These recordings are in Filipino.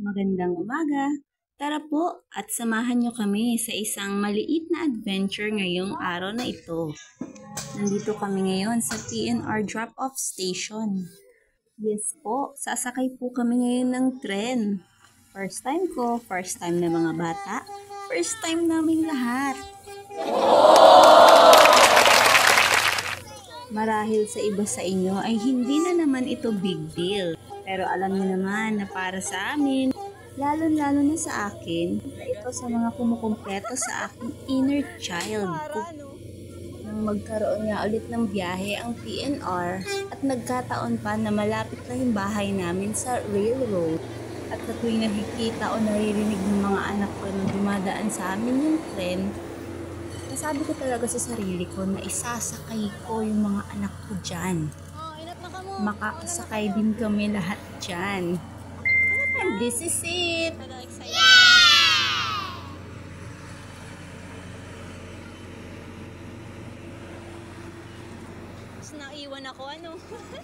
Magandang umaga! Tara po at samahan nyo kami sa isang maliit na adventure ngayong araw na ito. Nandito kami ngayon sa PNR drop-off station. Yes po, sasakay po kami ngayon ng tren. First time ko, first time ng mga bata, first time naming lahat. Marahil sa iba sa inyo ay hindi na naman ito big deal. Pero alam niyo naman na para sa amin, lalo-lalo na sa akin, na ito sa mga kumukumpleto sa aking inner child. Nang magkaroon nga ulit ng biyahe ang PNR at nagkataon pa na malapit na yung bahay namin sa railroad. At sa tuwing nakikita o naririnig ng mga anak ko na dumadaan sa amin yung tren, nasabi ko talaga sa sarili ko na isasakay ko yung mga anak ko dyan. Makakasakay din kami lahat dyan. And this is it! Tapos naiwan ako,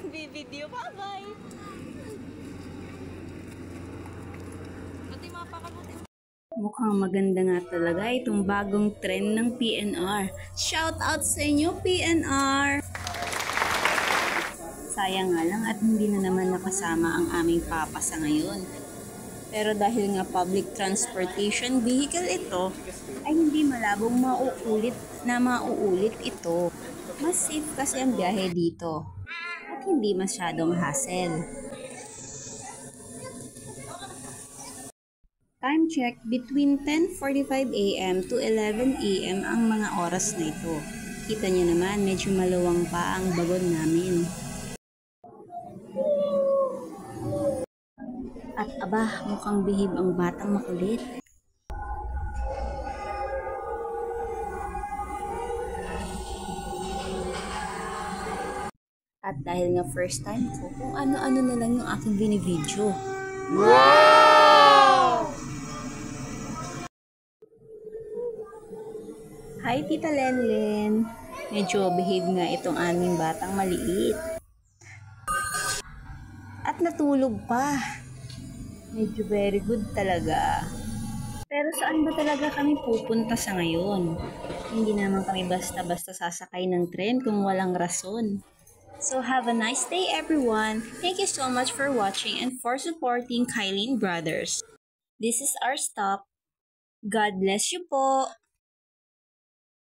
video, bye-bye! Mukhang maganda nga talaga itong bagong trend ng PNR. Shout out sa inyo, PNR! Sayang nga lang at hindi na naman nakasama ang aming papa sa ngayon. Pero dahil nga public transportation vehicle ito, ay hindi malabong mauulit ito. Mas safe kasi ang biyahe dito at hindi masyadong hassle. Time check, between 10:45 AM to 11 AM ang mga oras na ito. Kita nyo naman, medyo maluwang pa ang bagon namin. At aba, mukhang bihib ang batang makulit. At dahil nga first time ko, kung ano-ano na lang yung aking binivideo. Wow! Hi Tita Lenlen! Medyo behave nga itong aming batang maliit. At natulog pa. Medyo very good talaga. Pero saan ba talaga kami pupunta sa ngayon? Hindi naman kami basta-basta sasakay ng tren kung walang rason. So have a nice day everyone. Thank you so much for watching and for supporting Kylene Brothers. This is our stop. God bless you po.